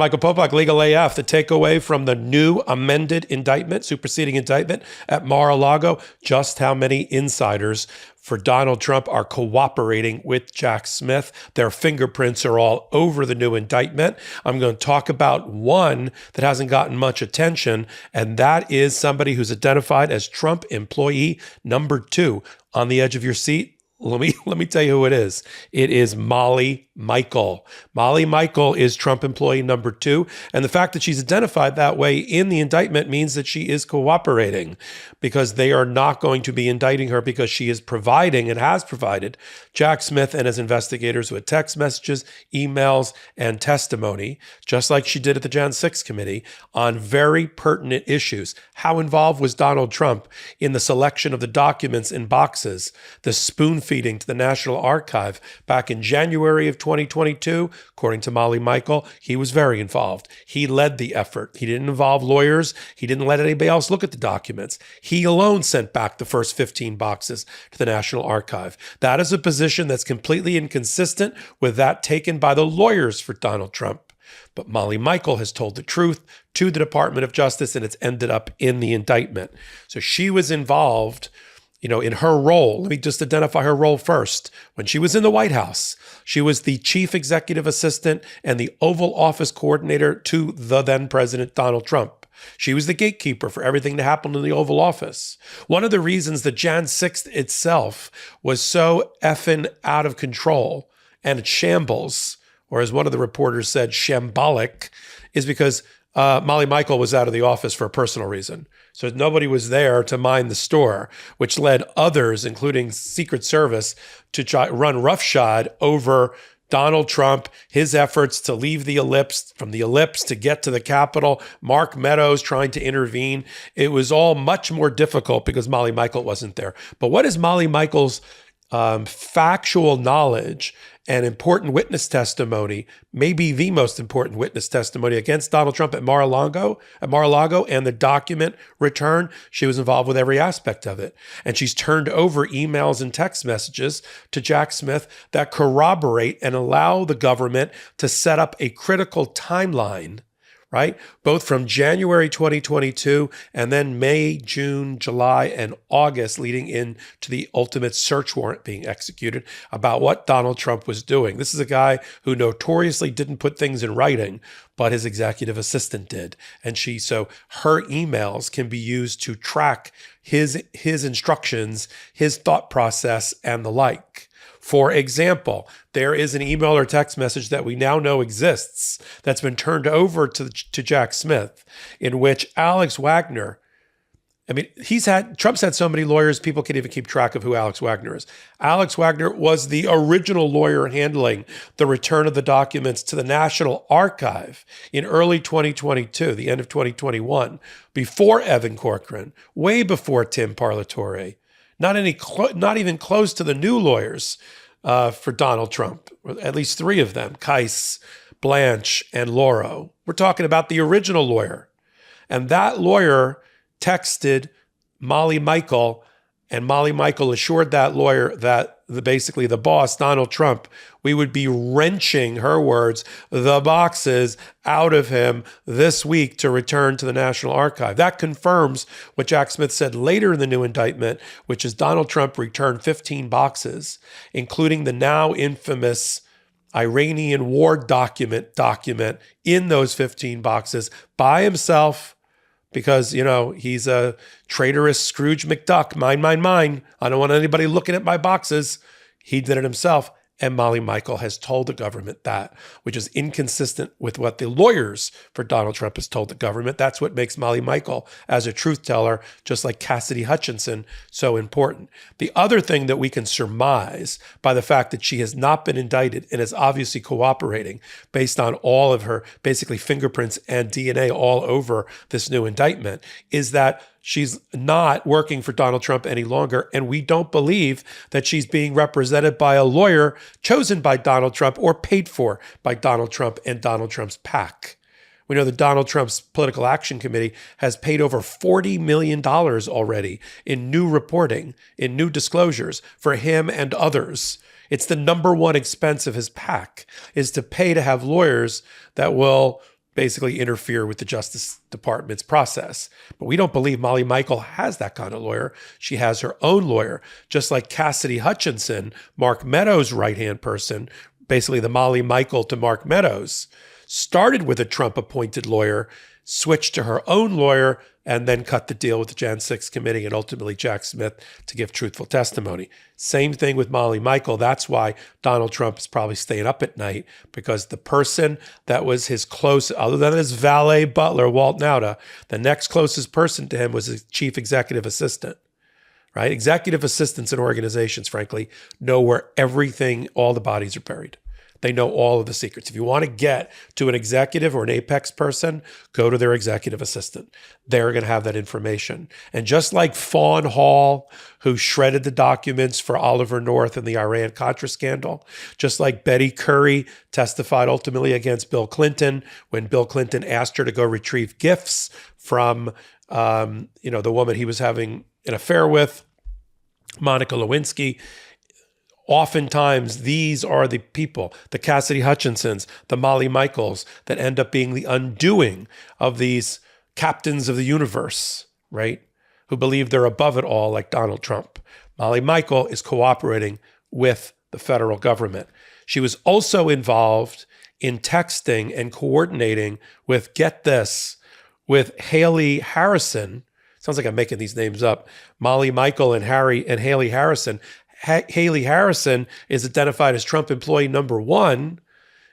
Michael Popok, Legal AF, the takeaway from the new amended indictment, superseding indictment at Mar-a-Lago, just how many insiders for Donald Trump are cooperating with Jack Smith. Their fingerprints are all over the new indictment. I'm going to talk about one that hasn't gotten much attention, and that is somebody who's identified as Trump employee number 2. On the edge of your seat, let me tell you who it is. It is Molly Michael. Molly Michael is Trump employee number 2. And the fact that she's identified that way in the indictment means that she is cooperating, because they are not going to be indicting her because she is providing and has provided Jack Smith and his investigators with text messages, emails, and testimony, just like she did at the Jan 6 committee, on very pertinent issues. How involved was Donald Trump in the selection of the documents in boxes, the spoon feeding to the National Archive back in January of 2022? According to Molly Michael, he was very involved. He led the effort. He didn't involve lawyers. He didn't let anybody else look at the documents. He alone sent back the first 15 boxes to the National Archive. That is a position that's completely inconsistent with that taken by the lawyers for Donald Trump. But Molly Michael has told the truth to the Department of Justice, and it's ended up in the indictment. So she was involved, in her role. Let me just identify her role first. When she was in the White House, she was the chief executive assistant and the Oval Office coordinator to the then President Donald Trump. She was the gatekeeper for everything that happened in the Oval Office. One of the reasons that Jan 6th itself was so effing out of control and shambles, or as one of the reporters said, shambolic, is because Molly Michael was out of the office for a personal reason. So nobody was there to mind the store, which led others, including Secret Service, to try run roughshod over Donald Trump, his efforts to leave the ellipse, from the ellipse to get to the Capitol, Mark Meadows trying to intervene. It was all much more difficult because Molly Michael wasn't there. But what is Molly Michael's factual knowledge and important witness testimony, maybe the most important witness testimony against Donald Trump at Mar-a-Lago and the document return? She was involved with every aspect of it. And she's turned over emails and text messages to Jack Smith that corroborate and allow the government to set up a critical timeline, right? Both from January 2022 and then May, June, July, and August, leading into the ultimate search warrant being executed about what Donald Trump was doing. This is a guy who notoriously didn't put things in writing, but his executive assistant did. And so her emails can be used to track his instructions, his thought process, and the like. For example, there is an email or text message that we now know exists that's been turned over to Jack Smith, in which Alex Wagner, Trump's had so many lawyers, people can't even keep track of who Alex Wagner is. Alex Wagner was the original lawyer handling the return of the documents to the National Archive in early 2022, the end of 2021, before Evan Corcoran, way before Tim Parlatore. Not even close to the new lawyers for Donald Trump, at least 3 of them, Keiss, Blanche, and Lauro. We're talking about the original lawyer. And that lawyer texted Molly Michael, and Molly Michael assured that lawyer that basically the boss, Donald Trump, we would be wrenching, her words, the boxes out of him this week to return to the National Archive. That confirms what Jack Smith said later in the new indictment, which is Donald Trump returned 15 boxes, including the now infamous Iranian war document in those 15 boxes by himself, because, he's a traitorous Scrooge McDuck. Mine. I don't want anybody looking at my boxes. He did it himself. And Molly Michael has told the government that, which is inconsistent with what the lawyers for Donald Trump has told the government. That's what makes Molly Michael, as a truth teller, just like Cassidy Hutchinson, so important. The other thing that we can surmise by the fact that she has not been indicted and is obviously cooperating based on all of her basically fingerprints and DNA all over this new indictment is that she's not working for Donald Trump any longer, and we don't believe that she's being represented by a lawyer chosen by Donald Trump or paid for by Donald Trump and Donald Trump's PAC. We know that Donald Trump's Political Action Committee has paid over $40 million already in new reporting, in new disclosures for him and others. It's the number one expense of his PAC, is to pay to have lawyers that will basically interfere with the Justice Department's process. But we don't believe Molly Michael has that kind of lawyer. She has her own lawyer, just like Cassidy Hutchinson, Mark Meadows' right-hand person, basically the Molly Michael to Mark Meadows, started with a Trump-appointed lawyer, switched to her own lawyer, and then cut the deal with the Jan 6 committee and ultimately Jack Smith to give truthful testimony. Same thing with Molly Michael. That's why Donald Trump is probably staying up at night, because the person that was his close, other than his valet butler, Walt Nauta, the next closest person to him was his chief executive assistant, right? Executive assistants in organizations, frankly, know where everything, all the bodies are buried. They know all of the secrets. If you want to get to an executive or an apex person, go to their executive assistant. They're going to have that information. And just like Fawn Hall, who shredded the documents for Oliver North in the Iran-Contra scandal, just like Betty Curry testified ultimately against Bill Clinton when Bill Clinton asked her to go retrieve gifts from the woman he was having an affair with, Monica Lewinsky. Oftentimes, these are the people, the Cassidy Hutchinsons, the Molly Michaels, that end up being the undoing of these captains of the universe, right? Who believe they're above it all, like Donald Trump. Molly Michael is cooperating with the federal government. She was also involved in texting and coordinating with, get this, with Haley Harrison. Sounds like I'm making these names up. Molly Michael and Haley Harrison. Haley Harrison is identified as Trump employee number 1.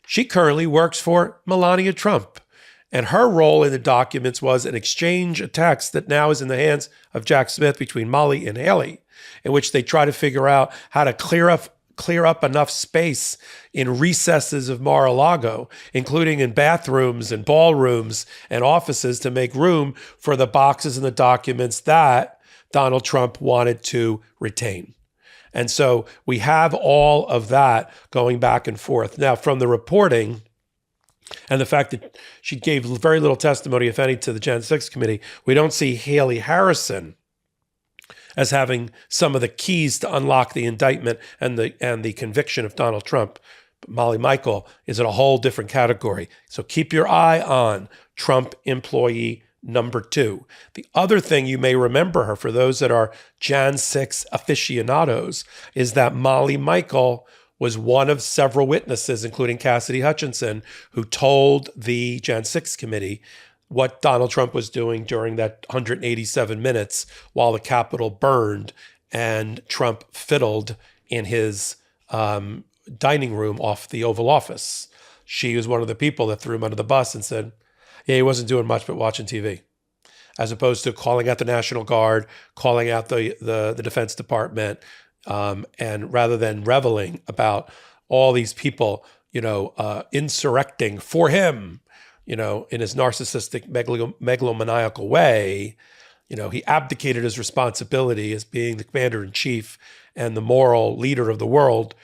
She currently works for Melania Trump. And her role in the documents was an exchange, a text that now is in the hands of Jack Smith between Molly and Haley, in which they try to figure out how to clear up enough space in recesses of Mar-a-Lago, including in bathrooms and ballrooms and offices, to make room for the boxes and the documents that Donald Trump wanted to retain. And so we have all of that going back and forth. Now, from the reporting and the fact that she gave very little testimony, if any, to the Jan 6 committee, we don't see Haley Harrison as having some of the keys to unlock the indictment and the conviction of Donald Trump. But Molly Michael is in a whole different category. So keep your eye on Trump employee number 2. The other thing you may remember her, for those that are Jan 6 aficionados, is that Molly Michael was one of several witnesses, including Cassidy Hutchinson, who told the Jan 6 committee what Donald Trump was doing during that 187 minutes while the Capitol burned and Trump fiddled in his dining room off the Oval Office. She was one of the people that threw him under the bus and said, yeah, he wasn't doing much but watching TV, as opposed to calling out the National Guard, calling out the Defense Department, and rather than reveling about all these people, insurrecting for him, in his narcissistic, megalomaniacal way, he abdicated his responsibility as being the commander-in-chief and the moral leader of the world.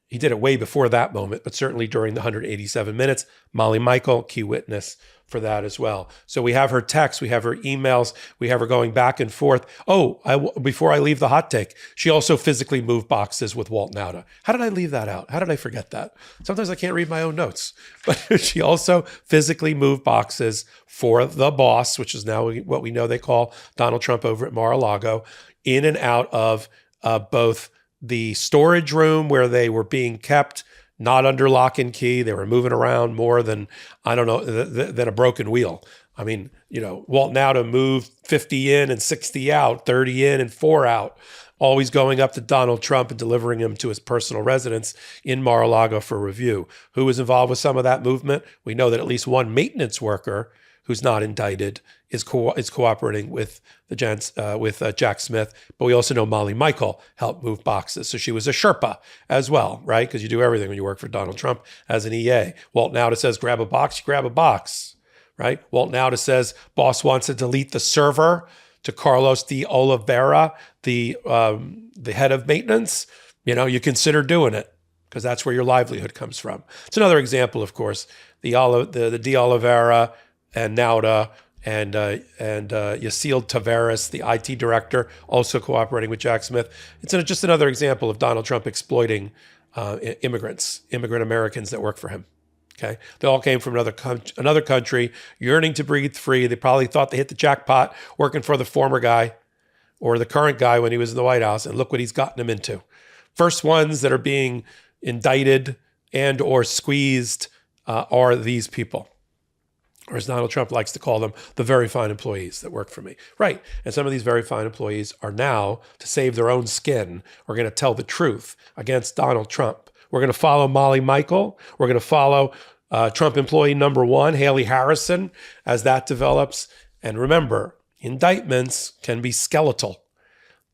He did it way before that moment, but certainly during the 187 minutes. Molly Michael, key witness for that as well. So we have her texts, we have her emails, we have her going back and forth. Before I leave the hot take, she also physically moved boxes with Walt Nauta. How did I leave that out? How did I forget that? Sometimes I can't read my own notes. But she also physically moved boxes for the boss, which is now what we know they call Donald Trump over at Mar-a-Lago, in and out of both the storage room where they were being kept, not under lock and key. They were moving around more than, than a broken wheel. I mean, Walt Nauta moved 50 in and 60 out, 30 in and 4 out, always going up to Donald Trump and delivering him to his personal residence in Mar-a-Lago for review. Who was involved with some of that movement? We know that at least one maintenance worker who's not indicted is cooperating with Jack Smith, but we also know Molly Michael helped move boxes. So she was a Sherpa as well, right? Because you do everything when you work for Donald Trump as an EA. Walt Nauta says, grab a box, you grab a box, right? Walt Nauta says, boss wants to delete the server to Carlos de Oliveira, the head of maintenance. You consider doing it because that's where your livelihood comes from. It's another example, of course, the de Oliveira and Nauta and Yacil Taveras, the IT director, also cooperating with Jack Smith. It's just another example of Donald Trump exploiting immigrant Americans that work for him. Okay, they all came from another country, yearning to breathe free. They probably thought they hit the jackpot working for the former guy or the current guy when he was in the White House, and look what he's gotten them into. First ones that are being indicted and or squeezed are these people, or as Donald Trump likes to call them, the very fine employees that work for me. Right, and some of these very fine employees are now, to save their own skin, are going to tell the truth against Donald Trump. We're going to follow Molly Michael. We're going to follow Trump employee number one, Haley Harrison, as that develops. And remember, indictments can be skeletal.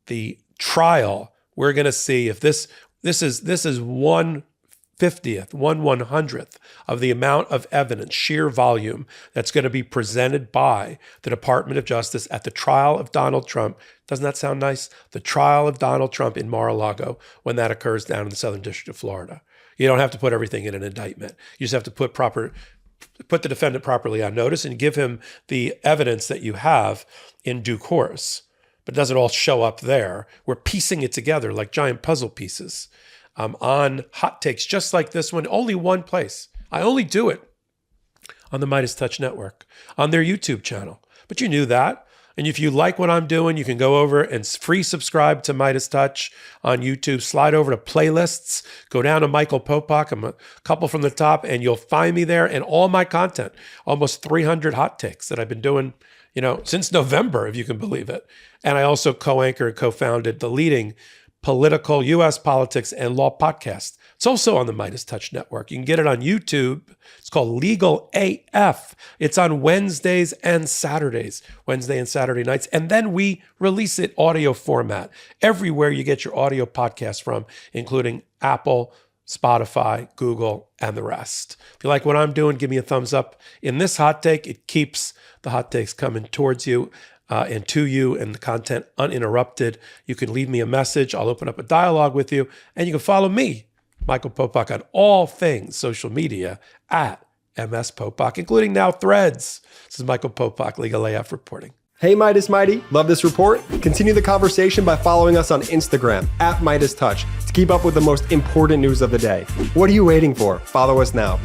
The trial, we're going to see if this is 1/50th, 1/100th of the amount of evidence, sheer volume, that's going to be presented by the Department of Justice at the trial of Donald Trump. Doesn't that sound nice? The trial of Donald Trump in Mar-a-Lago, when that occurs down in the Southern District of Florida. You don't have to put everything in an indictment. You just have to put the defendant properly on notice and give him the evidence that you have in due course. But it doesn't all show up there. We're piecing it together like giant puzzle pieces on hot takes just like this one, only one place. I only do it on the MeidasTouch Network, on their YouTube channel. But you knew that. And if you like what I'm doing, you can go over and free subscribe to MeidasTouch on YouTube. Slide over to playlists. Go down to Michael Popok. I'm a couple from the top, and you'll find me there. And all my content, almost 300 hot takes that I've been doing, since November, if you can believe it. And I also co-anchor and co-founded the leading political U.S. politics and law podcast. It's also on the MeidasTouch Network. You can get it on YouTube. It's called Legal AF. It's on Wednesdays and Saturdays, Wednesday and Saturday nights. And then we release it audio format everywhere you get your audio podcast from, including Apple, Spotify, Google, and the rest. If you like what I'm doing, give me a thumbs up. In this hot take, it keeps the hot takes coming towards you and to you, and the content uninterrupted. You can leave me a message. I'll open up a dialogue with you, and you can follow me, Michael Popok, on all things social media at MS Popok, including now Threads. This is Michael Popok, Legal AF reporting. Hey Meidas Mighty, love this report? Continue the conversation by following us on Instagram at MeidasTouch to keep up with the most important news of the day. What are you waiting for? Follow us now.